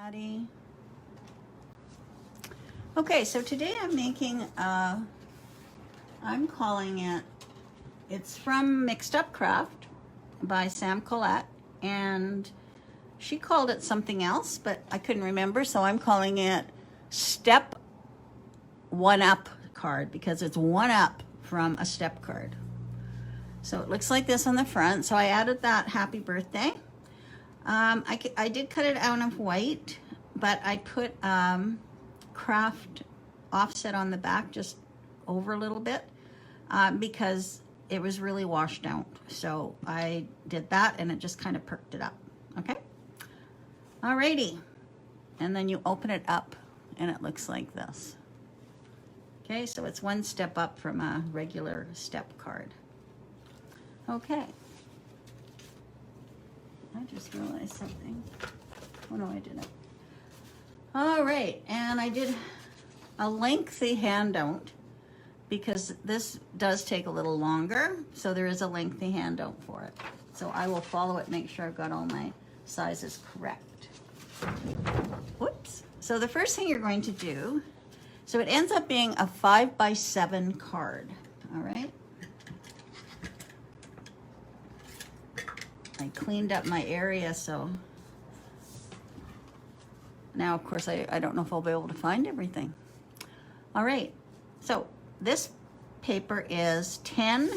Patty. Okay, so today I'm making, I'm calling it, it's from Mixed Up Craft by Sam Collette, and she called it something else, but I couldn't remember, so I'm calling it Step One Up card because it's one up from a step card. So it looks like this on the front. So I added that happy birthday. I did cut it out of white, but I put craft offset on the back just over a little bit because it was really washed out. So I did that and it just kind of perked it up. Okay. Alrighty. And then you open it up and it looks like this. Okay, so it's one step up from a regular step card. Okay. I just realized something. Oh no, I didn't. All right, and I did a lengthy handout because this does take a little longer, so there is a lengthy handout for it. So I will follow it, make sure I've got all my sizes correct. Whoops. So the first thing you're going to do, so it ends up being a 5x7 card, all right? I cleaned up my area, so now, of course, I don't know if I'll be able to find everything. All right, so this paper is 10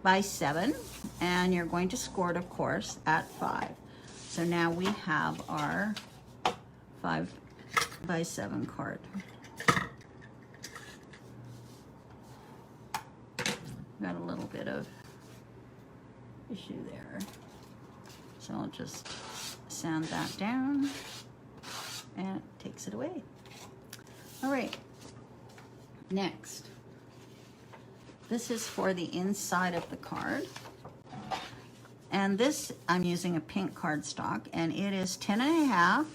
by 7, and you're going to score it, of course, at 5. So now we have our 5 by 7 card. Got a little bit of issue there. So I'll just sand that down and it takes it away. All right, next. This is for the inside of the card. And this, I'm using a pink cardstock, and it is 10.5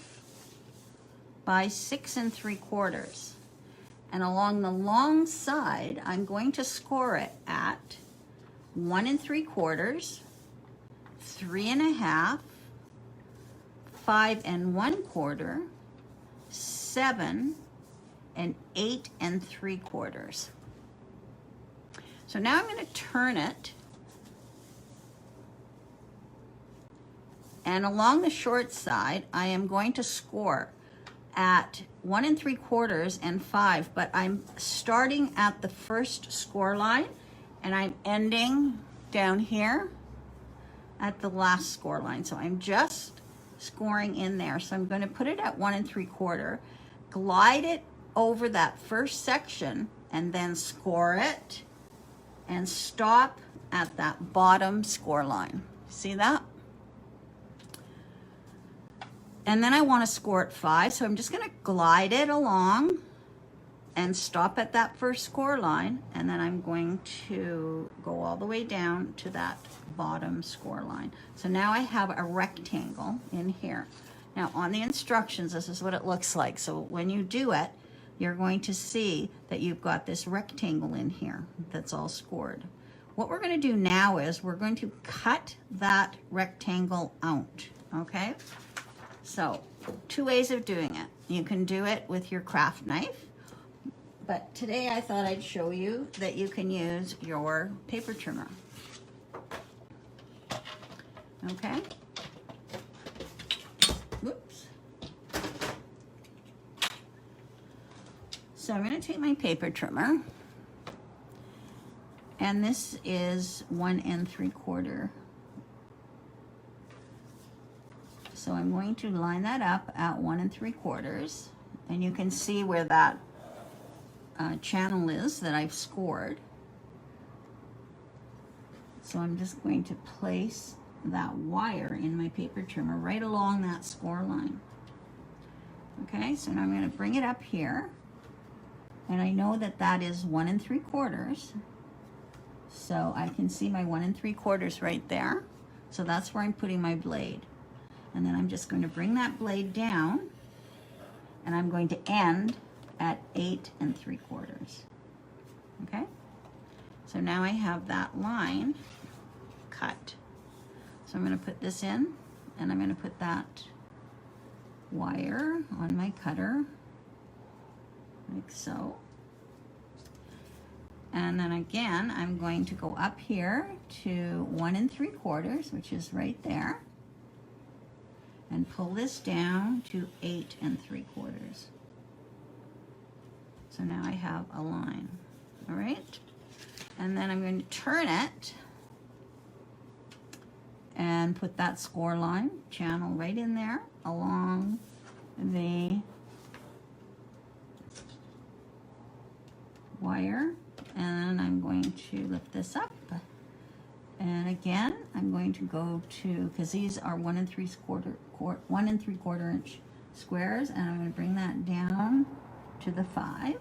by 6 3/4. And along the long side, I'm going to score it at 1 3/4, 3.5, 5 1/4, 7, and 8 3/4. So now I'm going to turn it, and along the short side, I am going to score at 1 3/4 and 5, but I'm starting at the first score line and I'm ending down here at the last score line. So I'm just scoring in there. So I'm going to put it at 1 3/4, glide it over that first section, and then score it and stop at that bottom score line. See that? And then I want to score at 5, so I'm just going to glide it along and stop at that first score line, and then I'm going to go all the way down to that bottom score line. So now I have a rectangle in here. Now on the instructions, this is what it looks like. So when you do it, you're going to see that you've got this rectangle in here that's all scored. What we're going to do now is we're going to cut that rectangle out, okay? So, 2 ways of doing it. You can do it with your craft knife, but today I thought I'd show you that you can use your paper trimmer. Okay? Whoops. So I'm going to take my paper trimmer, and this is 1 3/4. So I'm going to line that up at 1 3/4, and you can see where that channel is that I've scored. So I'm just going to place that wire in my paper trimmer right along that score line. Okay, so now I'm going to bring it up here, and I know that that is 1 3/4. So I can see my 1 3/4 right there. So that's where I'm putting my blade. And then I'm just going to bring that blade down, and I'm going to end at 8 3/4. Okay? So now I have that line cut. So I'm going to put this in, and I'm going to put that wire on my cutter, like so. And then again, I'm going to go up here to 1 3/4, which is right there, and pull this down to 8 3/4. So now I have a line, all right? And then I'm going to turn it and put that score line channel right in there along the wire. And I'm going to lift this up. And again, I'm going to go to, because these are 1 3/4 inch squares, and I'm going to bring that down to the 5.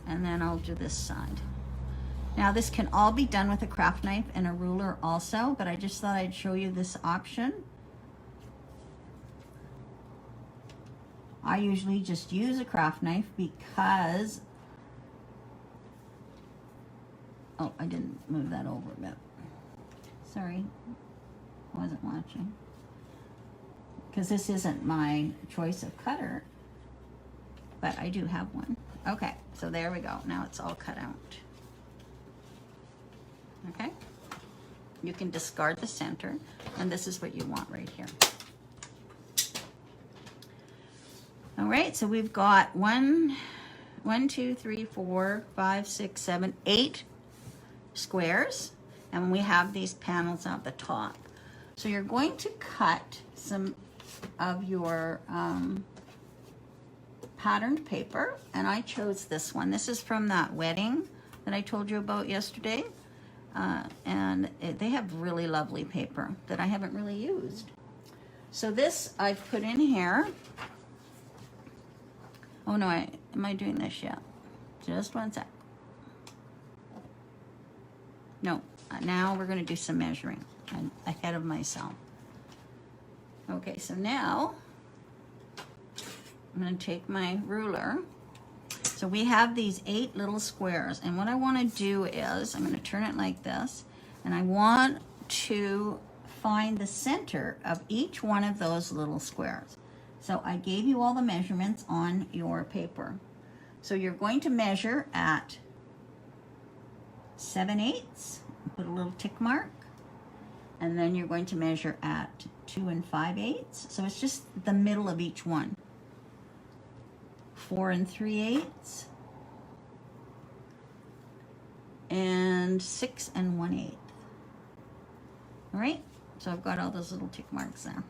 And then I'll do this side. Now this can all be done with a craft knife and a ruler also, but I just thought I'd show you this option. I usually just use a craft knife because, oh, I didn't move that over a bit. Sorry, I wasn't watching. Because this isn't my choice of cutter, but I do have one. Okay, so there we go. Now it's all cut out. Okay, you can discard the center, and this is what you want right here. All right, so we've got 1, 2, 3, 4, 5, 6, 7, 8 squares, and we have these panels at the top. So you're going to cut some of your patterned paper, and I chose this one. This is from that wedding that I told you about yesterday, and they have really lovely paper that I haven't really used. So this I've put in here. Oh no, am I doing this yet? Just one sec. No, now we're going to do some measuring. I'm ahead of myself. Okay, so now I'm going to take my ruler. So we have these 8 little squares, and what I want to do is I'm going to turn it like this, and I want to find the center of each one of those little squares. So I gave you all the measurements on your paper. So you're going to measure at 7/8, put a little tick mark, and then you're going to measure at 2 5/8. So it's just the middle of each one. 4 3/8, and 6 1/8. All right, so I've got all those little tick marks there.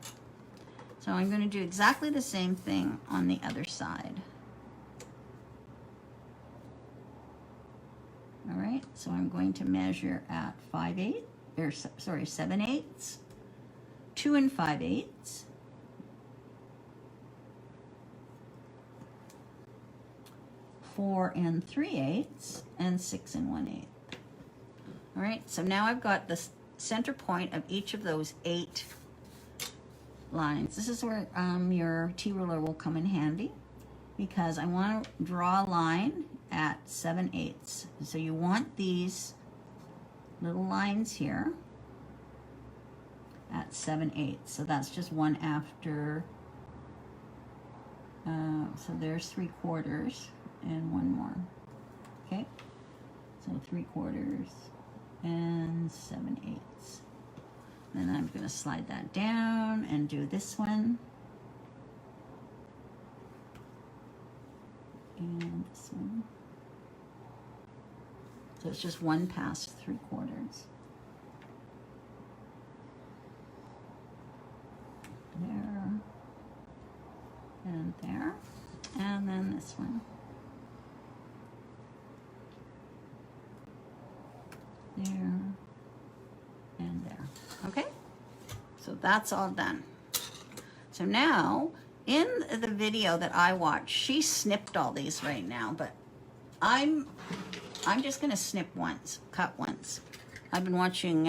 So I'm going to do exactly the same thing on the other side. All right, so I'm going to measure at 7/8, 2 5/8, 4 3/8, and 6 1/8. All right, so now I've got the center point of each of those 8 lines. This is where your T-ruler will come in handy, because I want to draw a line at 7/8. So you want these little lines here at 7/8. So that's just one after, so there's 3/4 and one more. Okay, so 3/4 and 7/8. Then I'm going to slide that down and do this one. And this one. So it's just one past 3/4. There. And there. And then this one. There. And there. Okay, so that's all done. So now in the video that I watched, she snipped all these right now, but I'm just gonna snip once, cut once. I've been watching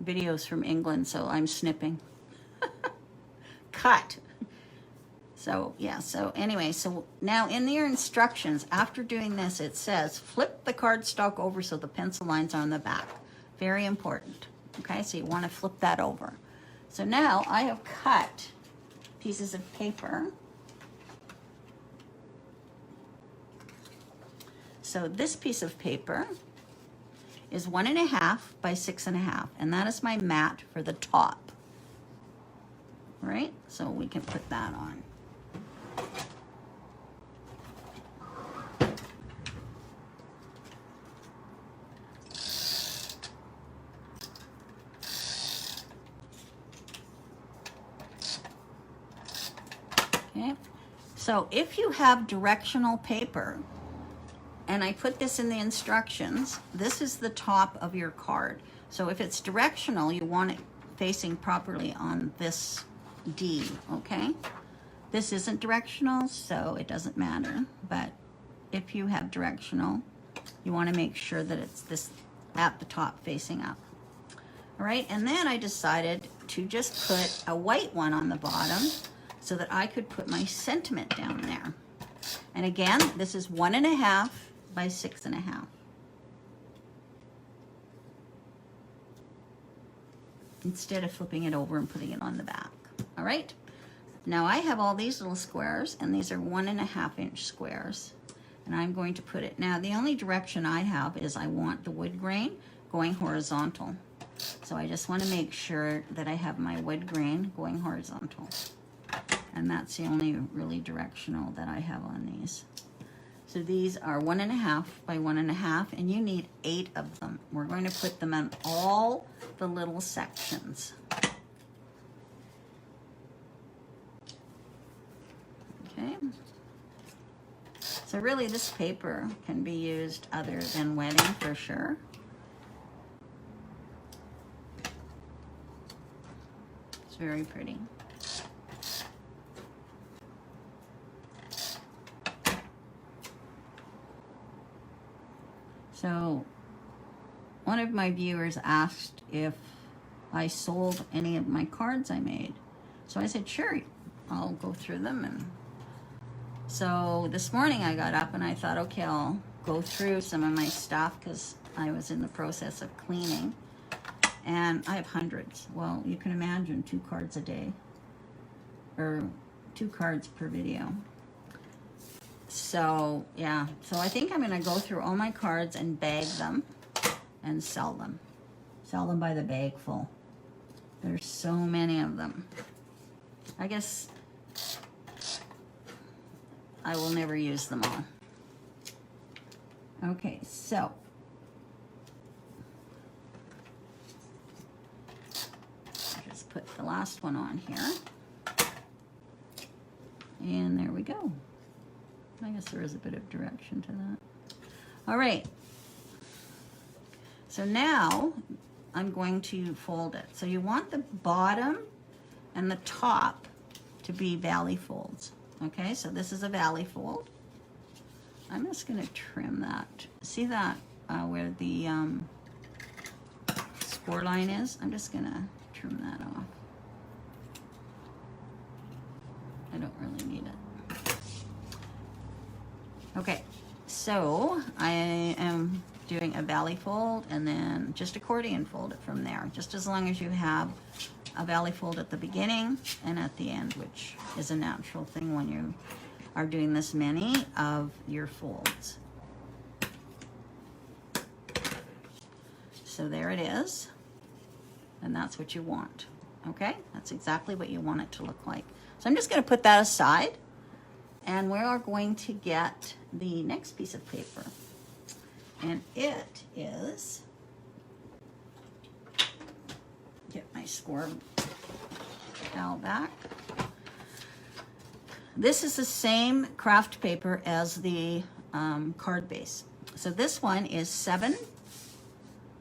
videos from England, so I'm snipping. Cut. So yeah, so anyway, so now in your instructions, after doing this, it says flip the cardstock over so the pencil lines are on the back. Very important. Okay, so you want to flip that over. So now I have cut pieces of paper. So this piece of paper is 1.5 by 6.5, and that is my mat for the top. Right? So we can put that on. Okay. So if you have directional paper, and I put this in the instructions, this is the top of your card. So if it's directional, you want it facing properly on this D, okay? This isn't directional, so it doesn't matter. But if you have directional, you want to make sure that it's this at the top facing up. All right, and then I decided to just put a white one on the bottom so that I could put my sentiment down there. And again, this is 1.5 by 6.5. Instead of flipping it over and putting it on the back. All right, now I have all these little squares, and these are 1.5-inch squares, and I'm going to put it. Now the only direction I have is I want the wood grain going horizontal. So I just want to make sure that I have my wood grain going horizontal. And that's the only really directional that I have on these. So these are 1.5 by 1.5, and you need 8 of them. We're going to put them in all the little sections. Okay. So really this paper can be used other than wedding for sure. It's very pretty. So one of my viewers asked if I sold any of my cards I made. So I said, sure, I'll go through them. And so this morning I got up and I thought, okay, I'll go through some of my stuff because I was in the process of cleaning. And I have hundreds. Well, you can imagine 2 cards a day, or 2 cards per video. So yeah, so I think I'm gonna go through all my cards and bag them and sell them. Sell them by the bag full. There's so many of them. I guess I will never use them all. Okay, so just put the last one on here. And there we go. I guess there is a bit of direction to that. All right. So now I'm going to fold it. So you want the bottom and the top to be valley folds. Okay, so this is a valley fold. I'm just going to trim that. See that where the score line is? I'm just going to trim that off. I don't really need it. Okay, so I am doing a valley fold and then just accordion fold it from there, just as long as you have a valley fold at the beginning and at the end, which is a natural thing when you are doing this many of your folds. So there it is, and that's what you want. Okay, that's exactly what you want it to look like. So I'm just going to put that aside, and we are going to get the next piece of paper, and it is, get my score towel back. This is the same craft paper as the card base. So this one is 7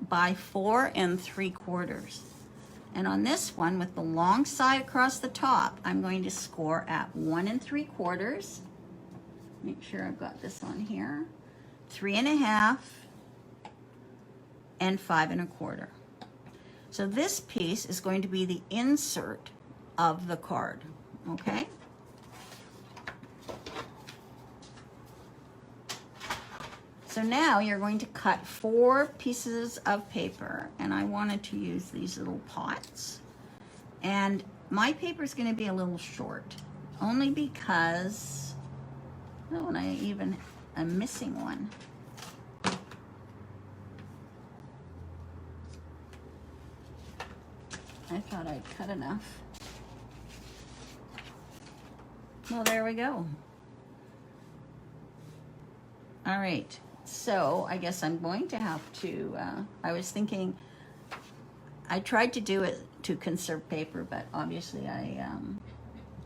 by 4 3/4. And on this one, with the long side across the top, I'm going to score at 1 3/4. Make sure I've got this on here. 3.5 and 5 1/4. So this piece is going to be the insert of the card, okay? So now you're going to cut 4 pieces of paper, and I wanted to use these little pots. And my paper is going to be a little short, only because, oh, and I'm missing one. I thought I'd cut enough. Well, there we go. All right, so I guess I'm going to have to, I was thinking, I tried to do it to conserve paper, but obviously I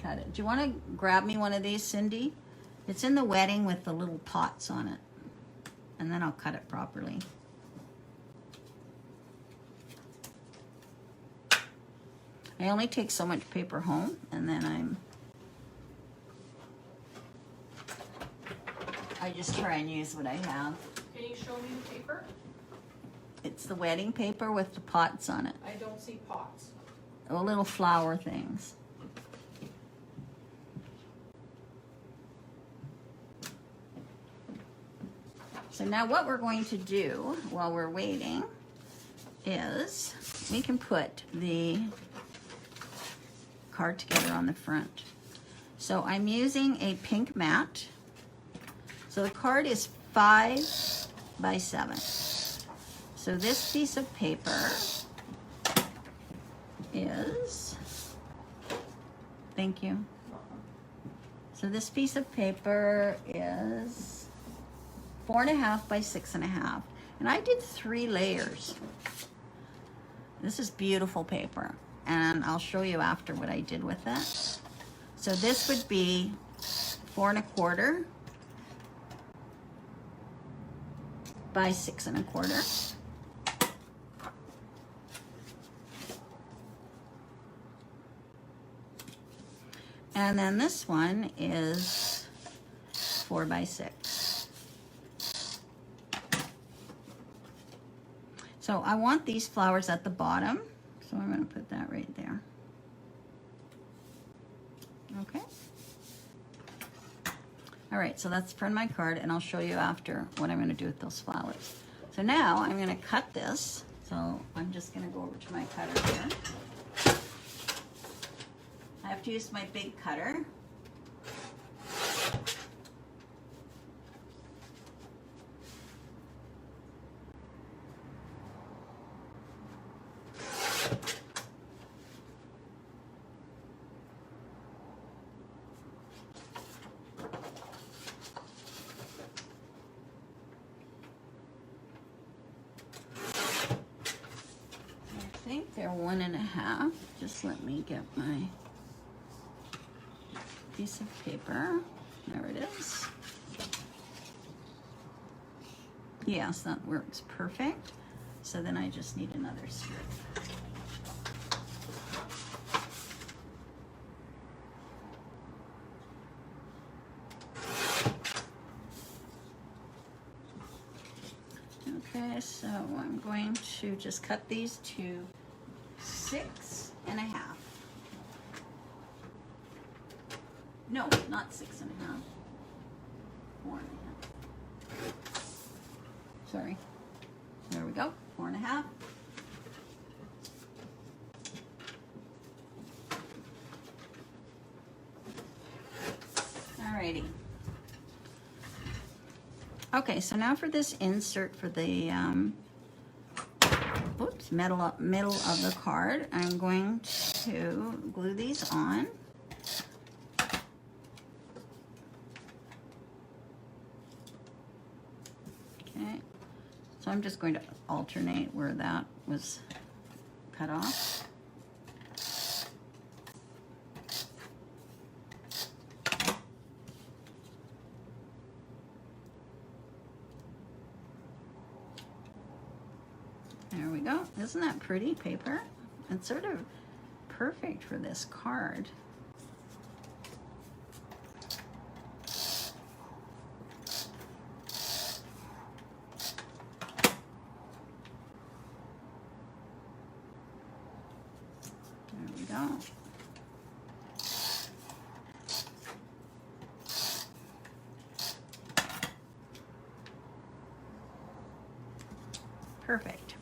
cut it. Do you want to grab me one of these, Cindy? It's in the wedding with the little pots on it. And then I'll cut it properly. I only take so much paper home, and then I just try and use what I have. Can you show me the paper? It's the wedding paper with the pots on it. I don't see pots. Oh, little flower things. So now what we're going to do while we're waiting is we can put the card together on the front. So I'm using a pink mat. So the card is 5 by 7. So this piece of paper is, thank you. So this piece of paper is 4.5 by 6.5. And I did 3 layers. This is beautiful paper. And I'll show you after what I did with it. So this would be 4.25 by 6.25. And then this one is 4 by 6. So I want these flowers at the bottom. So I'm going to put that right there. Okay. All right, so that's for my card, and I'll show you after what I'm going to do with those flowers. So now I'm going to cut this. So I'm just going to go over to my cutter here. I have to use my big cutter. I think they're 1.5. Just let me get my piece of paper. There it is. Yes, that works perfect. So then I just need another strip. Okay, so I'm going to just cut these to 6.5. No, not 6.5. 4.5. Sorry. There we go. 4.5. Alrighty. Okay, so now for this insert for the middle of the card, I'm going to glue these on. Okay, so I'm just going to alternate where that was cut off. There we go. Isn't that pretty paper? It's sort of perfect for this card. There we go. Perfect.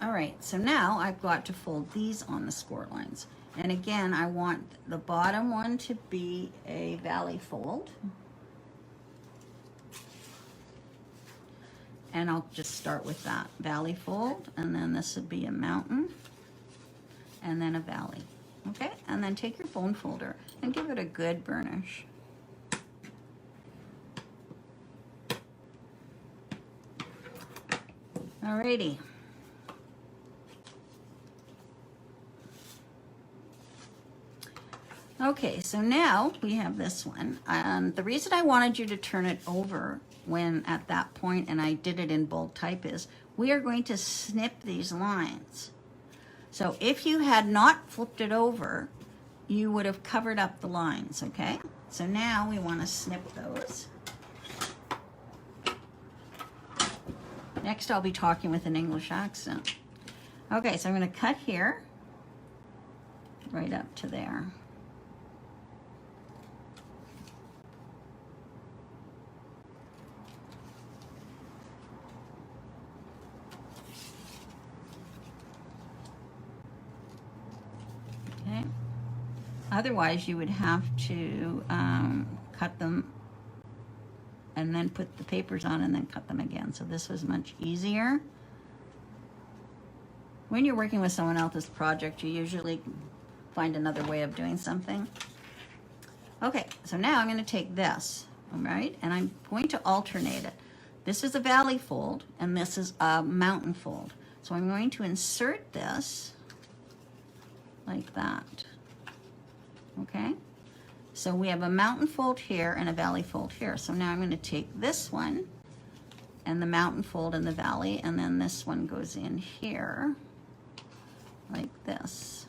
All right, so now I've got to fold these on the score lines. And again, I want the bottom one to be a valley fold. And I'll just start with that valley fold, and then this would be a mountain, and then a valley. Okay, and then take your bone folder and give it a good burnish. Alrighty. Okay, so now we have this one. And the reason I wanted you to turn it over when at that point, and I did it in bold type, is we are going to snip these lines. So if you had not flipped it over, you would have covered up the lines, okay? So now we want to snip those. Next, I'll be talking with an English accent. Okay, so I'm going to cut here, right up to there. Okay. Otherwise, you would have to cut them and then put the papers on and then cut them again. So this was much easier. When you're working with someone else's project, you usually find another way of doing something. Okay, so now I'm going to take this, all right, and I'm going to alternate it. This is a valley fold, and this is a mountain fold. So I'm going to insert this like that, okay? So we have a mountain fold here and a valley fold here. So now I'm going to take this one and the mountain fold in the valley, and then this one goes in here like this.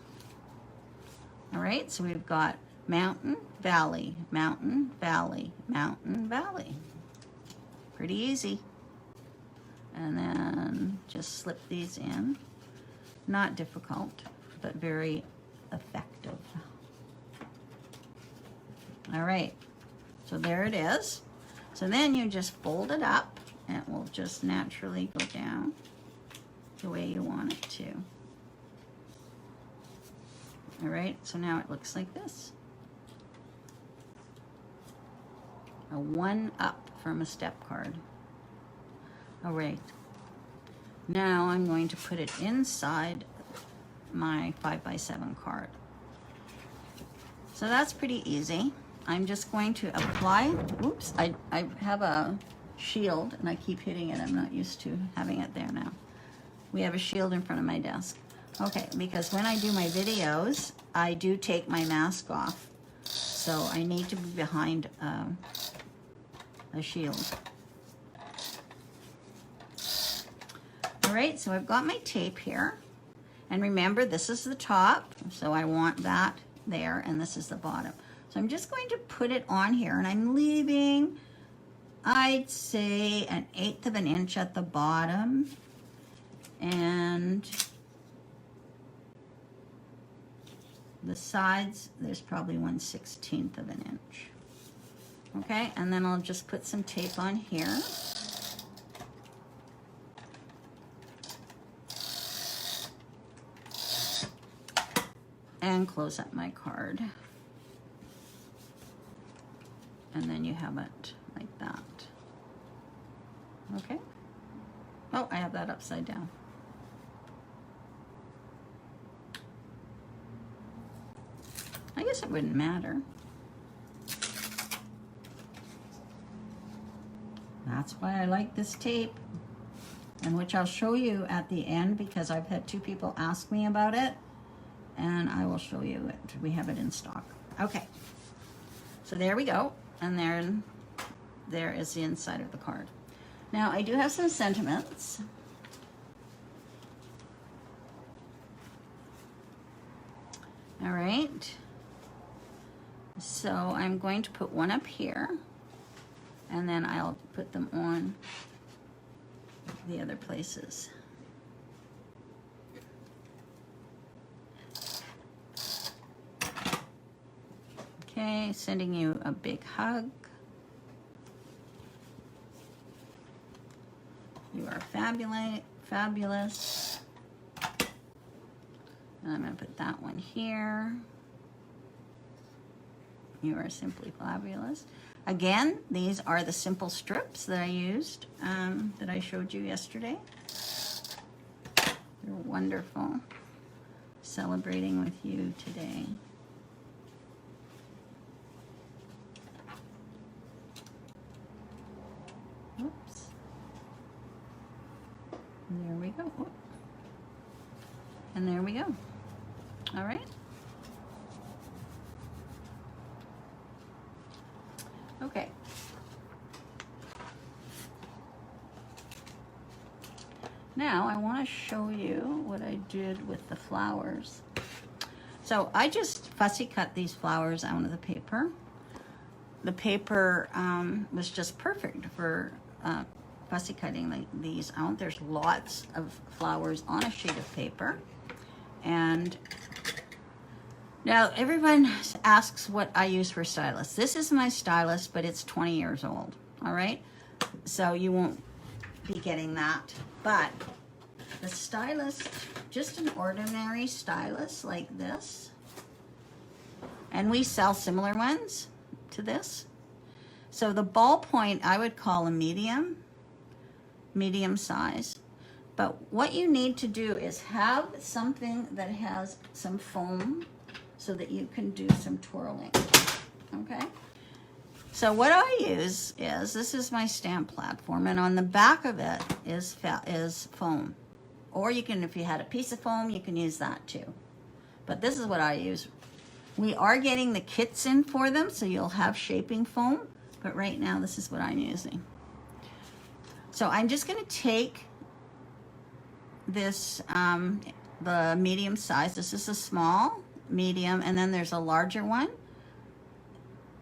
All right, so we've got mountain, valley, mountain, valley, mountain, valley. Pretty easy. And then just slip these in. Not difficult, but very effective. All right, so there it is. So then you just fold it up, and it will just naturally go down the way you want it to. All right, so now it looks like this. A 1-up from a step card. All right, now I'm going to put it inside my 5x7 card. So that's pretty easy. I'm just going to apply, oops, I have a shield and I keep hitting it. I'm not used to having it there now. We have a shield in front of my desk. Okay, because when I do my videos, I do take my mask off. So I need to be behind a shield. All right, so I've got my tape here. And remember, this is the top, so I want that there, and this is the bottom. So I'm just going to put it on here, and I'm leaving, I'd say, 1/8 of an inch at the bottom, and the sides, there's probably 1/16 of an inch. Okay, and then I'll just put some tape on here. And close up my card. And then you have it like that. Okay. Oh, I have that upside down. I guess it wouldn't matter. That's why I like this tape, and which I'll show you at the end because I've had 2 people ask me about it, and I will show you it. We have it in stock. Okay, so there we go, and there is the inside of the card. Now I do have some sentiments. All right, so I'm going to put one up here, and then I'll put them on the other places. Okay, sending you a big hug. You are fabulous. And I'm going to put that one here. You are simply fabulous. Again, these are the simple strips that I used, that I showed you yesterday. They're wonderful. Celebrating with you today. Oops. And there we go. Whoop. And there we go. All right. Okay. Now I want to show you what I did with the flowers. So I just fussy cut these flowers out of the paper. The paper was just perfect for fussy cutting these out. There's lots of flowers on a sheet of paper. And now everyone asks what I use for stylus. This is my stylus, but it's 20 years old, all right? So you won't be getting that. But the stylus, just an ordinary stylus like this. And we sell similar ones to this. So the ballpoint I would call a medium size. But what you need to do is have something that has some foam so that you can do some twirling, okay? So what I use is, this is my stamp platform, and on the back of it is foam. Or you can, if you had a piece of foam, you can use that too. But this is what I use. We are getting the kits in for them, so you'll have shaping foam, but right now this is what I'm using. So I'm just gonna take this, the medium size. This is a small, medium, and then there's a larger one.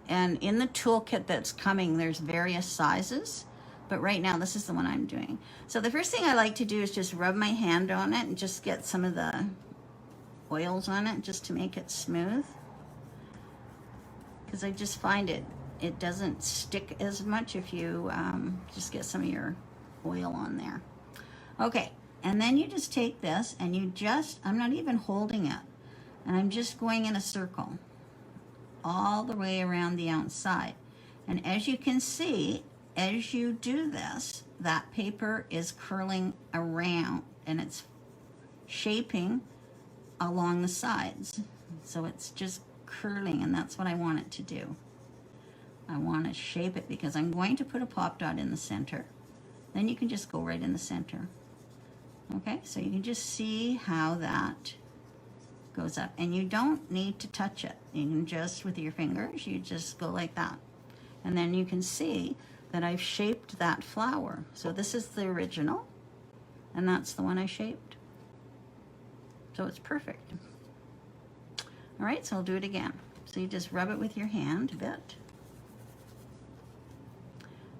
And in the toolkit that's coming, there's various sizes, but right now this is the one I'm doing. So the first thing I like to do is just rub my hand on it and just get some of the oils on it just to make it smooth. Because I just find it doesn't stick as much if you just get some of your oil on there. Okay, and then you just take this and you just, I'm not even holding it, and I'm just going in a circle all the way around the outside. And as you can see, as you do this, that paper is curling around and it's shaping along the sides. So it's just curling, and that's what I want it to do. I want to shape it because I'm going to put a pop dot in the center. Then you can just go right in the center. Okay, so you can just see how that goes up, and you don't need to touch it. You can just, with your fingers, you just go like that. And then you can see that I've shaped that flower. So this is the original, and that's the one I shaped. So it's perfect. All right, so I'll do it again. So you just rub it with your hand a bit.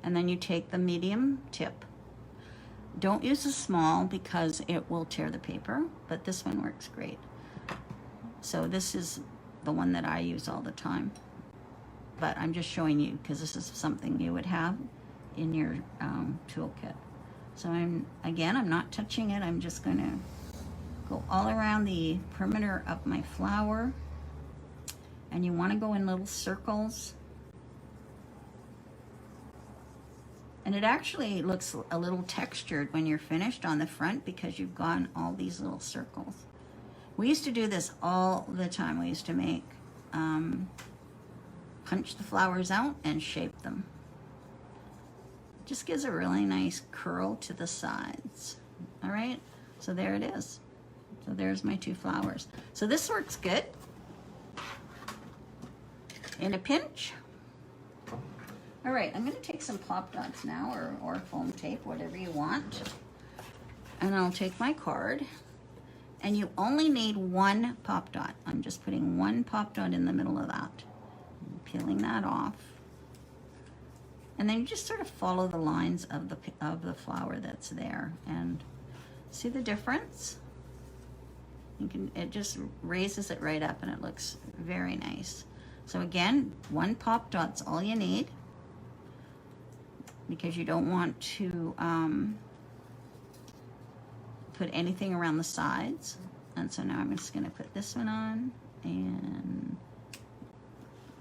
And then you take the medium tip. Don't use a small because it will tear the paper, but this one works great. So this is the one that I use all the time. But I'm just showing you because this is something you would have in your toolkit. So I'm not touching it. I'm just going to go all around the perimeter of my flower. And you want to go in little circles. And it actually looks a little textured when you're finished on the front because you've gone all these little circles. We used to do this all the time. We used to make, punch the flowers out and shape them. Just gives a really nice curl to the sides. All right, so there it is. So there's my two flowers. So this works good. In a pinch. All right, I'm gonna take some pop dots now, or foam tape, whatever you want. And I'll take my card. And you only need one pop dot. I'm just putting one pop dot in the middle of that. I'm peeling that off. And then you just sort of follow the lines of the flower that's there. And see the difference? It just raises it right up and it looks very nice. So again, one pop dot's all you need, because you don't want to put anything around the sides. And so now I'm just going to put this one on and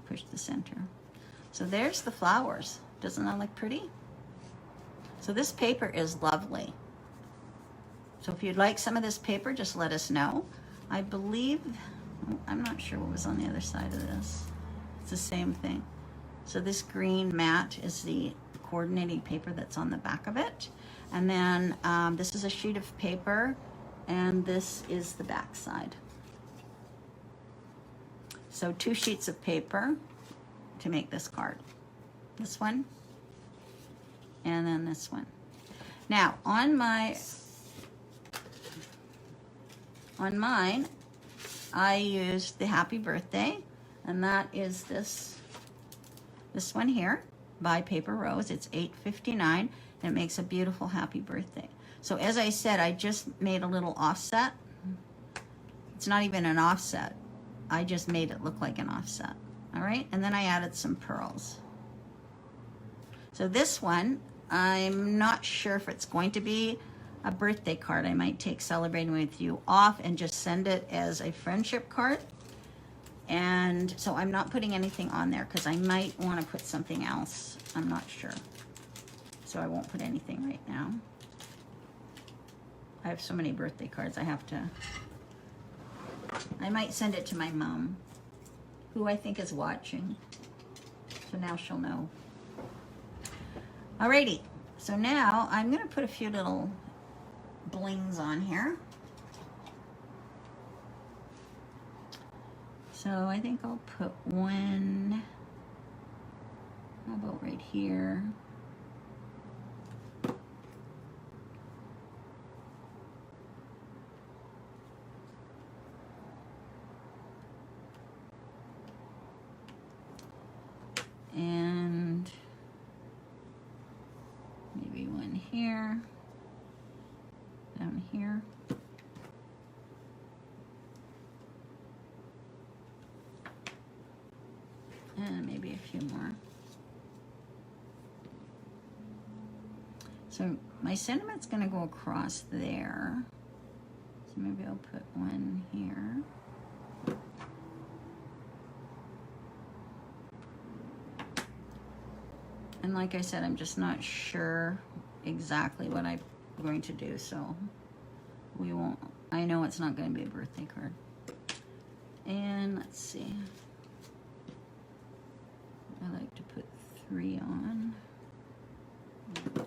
push the center. So there's the flowers. Doesn't that look pretty? So this paper is lovely. So if you'd like some of this paper, just let us know. I believe, I'm not sure what was on the other side of this. It's the same thing. So this green mat is the coordinating paper that's on the back of it. And then this is a sheet of paper, and this is the back side. So 2 sheets of paper to make this card. This one, and then this one. Now, on mine, I used the happy birthday, and that is this one here by Paper Rose. It's $8.59, and it makes a beautiful happy birthday. So as I said, I just made a little offset. It's not even an offset. I just made it look like an offset. All right, and then I added some pearls. So this one, I'm not sure if it's going to be a birthday card. I might take Celebrating With You off and just send it as a friendship card. And so I'm not putting anything on there because I might want to put something else. I'm not sure. So I won't put anything right now. I have so many birthday cards I might send it to my mom, who I think is watching. So now she'll know. Alrighty, so now I'm gonna put a few little blings on here. So I think I'll put one, how about right here? And maybe one here, down here. And maybe a few more. So my sentiment's gonna go across there. So maybe I'll put one here. And like I said, I'm just not sure exactly what I'm going to do, so we won't, I know it's not going to be a birthday card. And let's see. I like to put 3 on. There.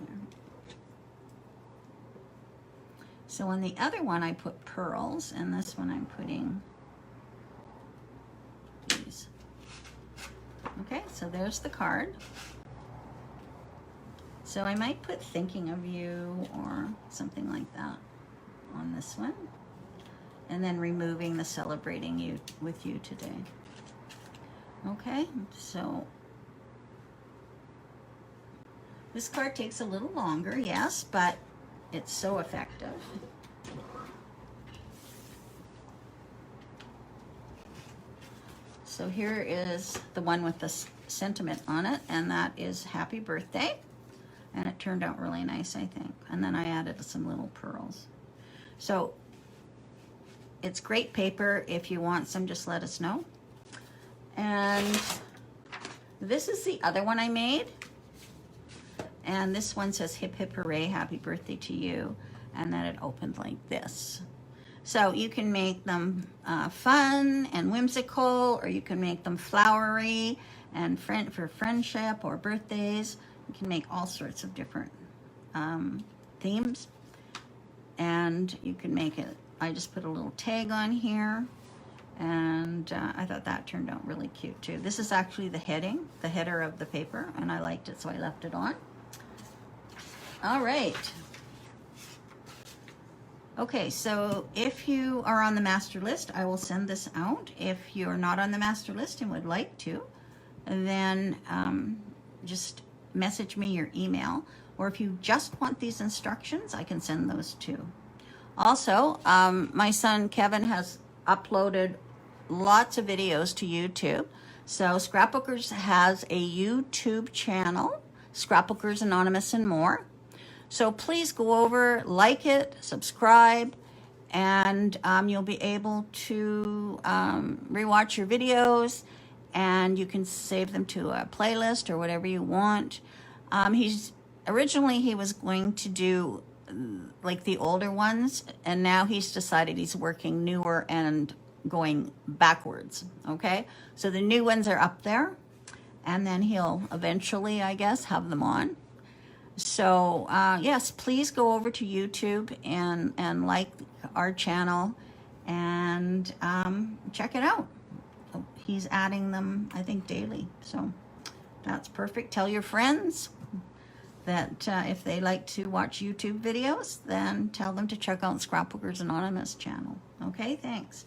So on the other one, I put pearls, and this one I'm putting these. Okay, so there's the card. So I might put Thinking of You or something like that on this one. And then removing the Celebrating You With You Today. Okay, so this card takes a little longer, yes, but it's so effective. So here is the one with the sentiment on it, and that is Happy Birthday. And it turned out really nice, I think. And then I added some little pearls. So it's great paper. If you want some, just let us know. And this is the other one I made. And this one says Hip Hip Hooray, Happy Birthday to You. And then it opened like this. So you can make them fun and whimsical, or you can make them flowery and for friendship or birthdays. You can make all sorts of different themes. And you can make it, I just put a little tag on here. And I thought that turned out really cute too. This is actually the header of the paper, and I liked it, so I left it on. All right. Okay, so if you are on the master list, I will send this out. If you're not on the master list and would like to, then just message me your email, or if you just want these instructions, I can send those too. Also, my son Kevin has uploaded lots of videos to YouTube. So Scrapbookers has a YouTube channel, Scrapbookers Anonymous and more. So please go over, like it, subscribe, and you'll be able to rewatch your videos, and you can save them to a playlist or whatever you want. He's originally he was going to do like the older ones, and now he's decided he's working newer and going backwards. Okay, so the new ones are up there, and then he'll eventually, I guess, have them on. So yes, please go over to YouTube and like our channel and check it out. He's adding them, I think, daily. So that's perfect. Tell your friends that if they like to watch YouTube videos, then tell them to check out Scrapbookers Anonymous channel. Okay, thanks.